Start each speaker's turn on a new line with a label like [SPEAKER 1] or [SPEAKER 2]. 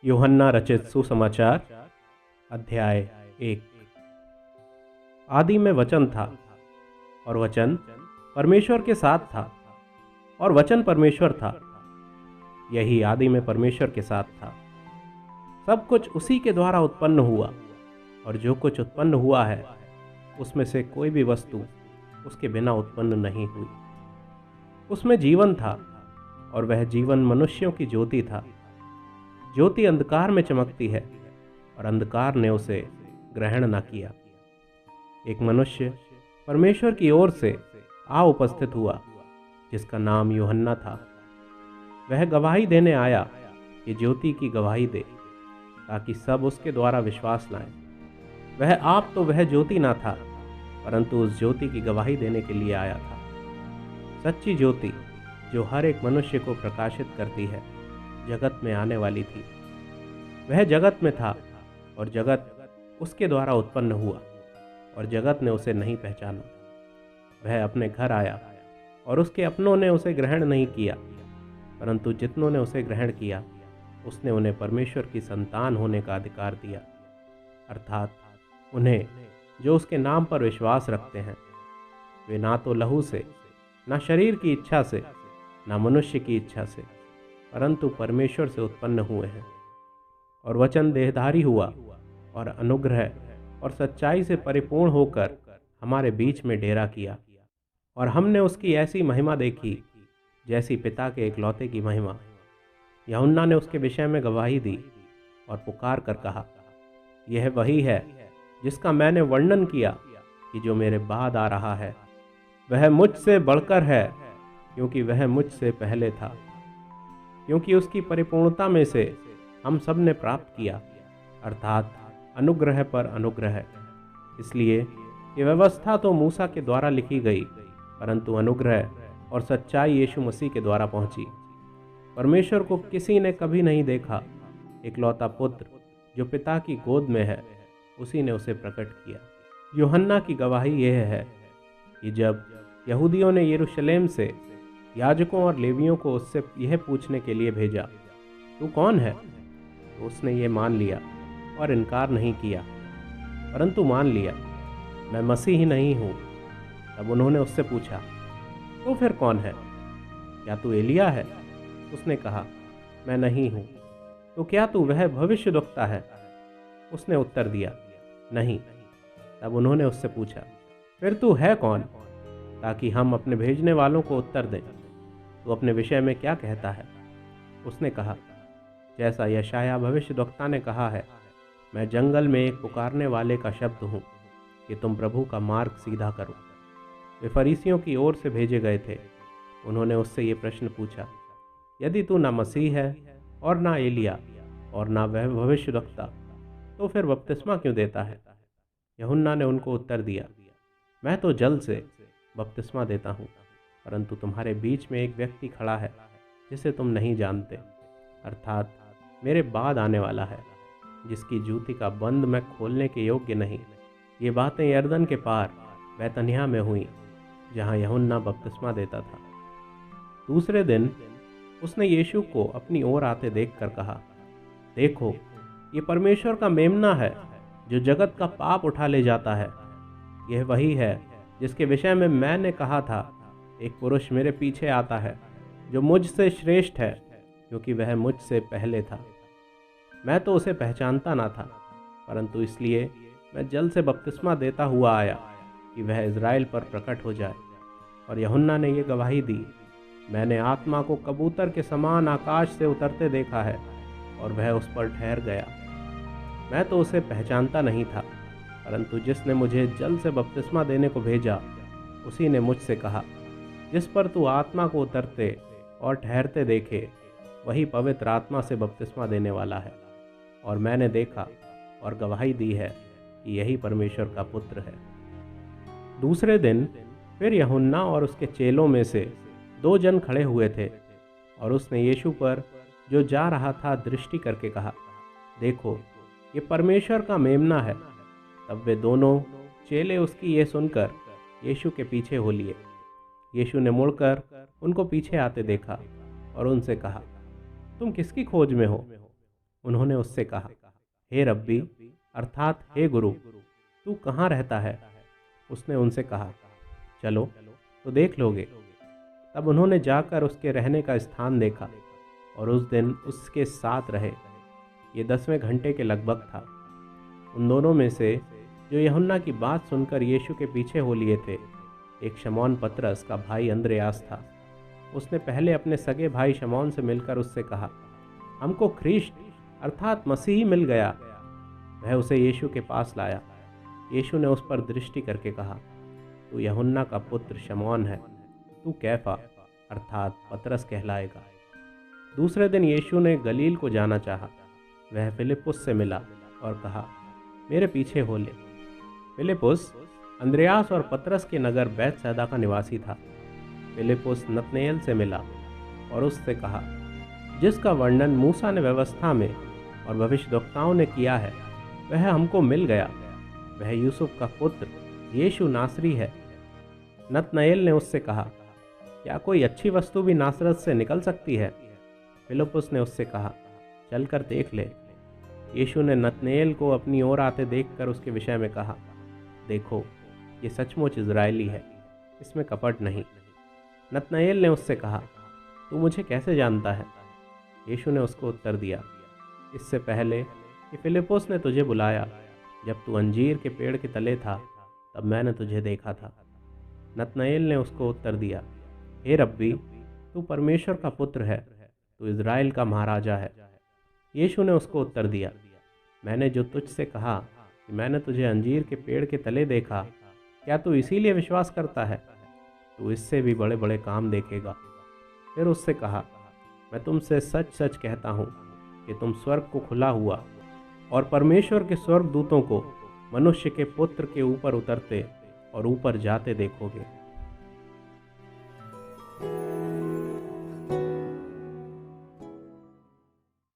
[SPEAKER 1] यूहन्ना रचित सुसमाचार अध्याय 1। आदि में वचन था और वचन परमेश्वर के साथ था और वचन परमेश्वर था। यही आदि में परमेश्वर के साथ था। सब कुछ उसी के द्वारा उत्पन्न हुआ और जो कुछ उत्पन्न हुआ है उसमें से कोई भी वस्तु उसके बिना उत्पन्न नहीं हुई। उसमें जीवन था और वह जीवन मनुष्यों की ज्योति था। ज्योति अंधकार में चमकती है और अंधकार ने उसे ग्रहण न किया। एक मनुष्य परमेश्वर की ओर से आ उपस्थित हुआ जिसका नाम यूहन्ना था। वह गवाही देने आया कि ज्योति की गवाही दे ताकि सब उसके द्वारा विश्वास लाएं। वह आप तो वह ज्योति ना था परंतु उस ज्योति की गवाही देने के लिए आया था। सच्ची ज्योति जो हर एक मनुष्य को प्रकाशित करती है जगत में आने वाली थी। वह जगत में था और जगत उसके द्वारा उत्पन्न हुआ और जगत ने उसे नहीं पहचाना। वह अपने घर आया और उसके अपनों ने उसे ग्रहण नहीं किया, परंतु जितनों ने उसे ग्रहण किया उसने उन्हें परमेश्वर की संतान होने का अधिकार दिया, अर्थात उन्हें जो उसके नाम पर विश्वास रखते हैं। वे ना तो लहू से, ना शरीर की इच्छा से, ना मनुष्य की इच्छा से, परंतु परमेश्वर से उत्पन्न हुए हैं। और वचन देहधारी हुआ और अनुग्रह और सच्चाई से परिपूर्ण होकर हमारे बीच में डेरा किया। और हमने उसकी ऐसी महिमा देखी जैसी पिता के इकलौते की महिमा। यूहन्ना ने उसके विषय में गवाही दी और पुकार कर कहा, यह वही है जिसका मैंने वर्णन किया कि जो मेरे बाद आ रहा है वह मुझसे बढ़कर है, क्योंकि वह मुझसे पहले था। क्योंकि उसकी परिपूर्णता में से हम सब ने प्राप्त किया, अर्थात अनुग्रह पर अनुग्रह। इसलिए कि व्यवस्था तो मूसा के द्वारा लिखी गई, परंतु अनुग्रह और सच्चाई यीशु मसीह के द्वारा पहुंची। परमेश्वर को किसी ने कभी नहीं देखा। इकलौता पुत्र जो पिता की गोद में है उसी ने उसे प्रकट किया। यूहन्ना की गवाही यह है कि जब यहूदियों ने यरूशलेम से याजकों और लेवियों को उससे यह पूछने के लिए भेजा, तू कौन है, तो उसने ये मान लिया और इनकार नहीं किया, परंतु मान लिया, मैं मसीह ही नहीं हूँ। तब उन्होंने उससे पूछा, तो फिर कौन है? क्या तू एलिया है? उसने कहा, मैं नहीं हूँ। तो क्या तू वह भविष्यद्वक्ता है? उसने उत्तर दिया, नहीं। तब उन्होंने उससे पूछा, फिर तू है कौन, ताकि हम अपने भेजने वालों को उत्तर दें। तू अपने विषय में क्या कहता है? उसने कहा, जैसा यशायाह भविष्यद्वक्ता ने कहा है, मैं जंगल में एक पुकारने वाले का शब्द हूँ कि तुम प्रभु का मार्ग सीधा करो। वे फरीसियों की ओर से भेजे गए थे। उन्होंने उससे ये प्रश्न पूछा, यदि तू ना मसीह है और ना एलिया और ना वह भविष्यद्वक्ता, तो फिर बपतिस्मा क्यों देता है? यूहन्ना ने उनको उत्तर दिया, मैं तो जल से बपतिस्मा देता हूँ, परंतु तुम्हारे बीच में एक व्यक्ति खड़ा है जिसे तुम नहीं जानते, अर्थात मेरे बाद आने वाला है, जिसकी जूती का बंद मैं खोलने के योग्य नहीं। ये बातें यरदन के पार बैतनिय्याह में हुई, जहाँ यूहन्ना बपतिस्मा देता था। दूसरे दिन उसने यीशु को अपनी ओर आते देखकर कहा, देखो, ये परमेश्वर का मेमना है जो जगत का पाप उठा ले जाता है। यह वही है जिसके विषय में मैंने कहा था, एक पुरुष मेरे पीछे आता है जो मुझसे श्रेष्ठ है, क्योंकि वह मुझसे पहले था। मैं तो उसे पहचानता ना था, परंतु इसलिए मैं जल से बपतिस्मा देता हुआ आया कि वह इज़राइल पर प्रकट हो जाए। और यूहन्ना ने यह गवाही दी, मैंने आत्मा को कबूतर के समान आकाश से उतरते देखा है और वह उस पर ठहर गया। मैं तो उसे पहचानता नहीं था, परंतु जिसने मुझे जल से बपतिस्मा देने को भेजा उसी ने मुझसे कहा, जिस पर तू आत्मा को उतरते और ठहरते देखे वही पवित्र आत्मा से बपतिस्मा देने वाला है। और मैंने देखा और गवाही दी है कि यही परमेश्वर का पुत्र है। दूसरे दिन फिर यूहन्ना और उसके चेलों में से 2 जन खड़े हुए थे और उसने यीशु पर जो जा रहा था दृष्टि करके कहा, देखो, ये परमेश्वर का मेमना है। तब वे दोनों चेले उसकी ये सुनकर यीशु के पीछे हो लिए। यीशु ने मुड़कर उनको पीछे आते देखा और उनसे कहा, तुम किसकी खोज में हो? उन्होंने उससे कहा, हे रब्बी अर्थात हे गुरु, तू कहाँ रहता है? उसने उनसे कहा, चलो तो देख लोगे। तब उन्होंने जाकर उसके रहने का स्थान देखा और उस दिन उसके साथ रहे। ये 10वें घंटे के लगभग था। उन दोनों में से जो यूहन्ना की बात सुनकर यीशु के पीछे हो लिए थे, एक शमौन पतरस का भाई अंद्रयास था। उसने पहले अपने सगे भाई शमौन से मिलकर उससे कहा, हमको ख्रीष्ट अर्थात मसीही मिल गया। वह उसे यीशु के पास लाया। यीशु ने उस पर दृष्टि करके कहा, तू यूहन्ना का पुत्र शमौन है, तू कैफा अर्थात पतरस कहलाएगा। दूसरे दिन यीशु ने गलील को जाना चाहा। वह फिलिप्पुस से मिला और कहा, मेरे पीछे हो ले। फिलिप्पुस अंद्रयास और पतरस के नगर बैतसैदा का निवासी था। फिलिप्पुस नतनएल से मिला और उससे कहा, जिसका वर्णन मूसा ने व्यवस्था में और भविष्यद्वक्ताओं ने किया है, वह हमको मिल गया। वह यूसुफ का पुत्र यीशु नासरी है। नतनएल ने उससे कहा, क्या कोई अच्छी वस्तु भी नासरत से निकल सकती है? फिलिप्पुस ने उससे कहा, चलकर देख ले। यीशु ने नतनएल को अपनी ओर आते देखकर उसके विषय में कहा, देखो, ये सचमुच इजरायली है, इसमें कपट नहीं। नतनएल ने उससे कहा, तू मुझे कैसे जानता है? यीशु ने उसको उत्तर दिया, इससे पहले कि फिलिप्पुस ने तुझे बुलाया, जब तू अंजीर के पेड़ के तले था, तब मैंने तुझे देखा था। नतनएल ने उसको उत्तर दिया, हे रब्बी, तू परमेश्वर का पुत्र है, तू इज़राइल का महाराजा है। यीशु ने उसको उत्तर दिया, मैंने जो तुझसे कहा कि मैंने तुझे अंजीर के पेड़ के तले देखा, क्या तू इसीलिए विश्वास करता है? तू इससे भी बड़े बड़े काम देखेगा। फिर उससे कहा, मैं तुमसे सच सच कहता हूँ कि तुम स्वर्ग को खुला हुआ और परमेश्वर के स्वर्गदूतों को मनुष्य के पुत्र के ऊपर उतरते और ऊपर जाते देखोगे।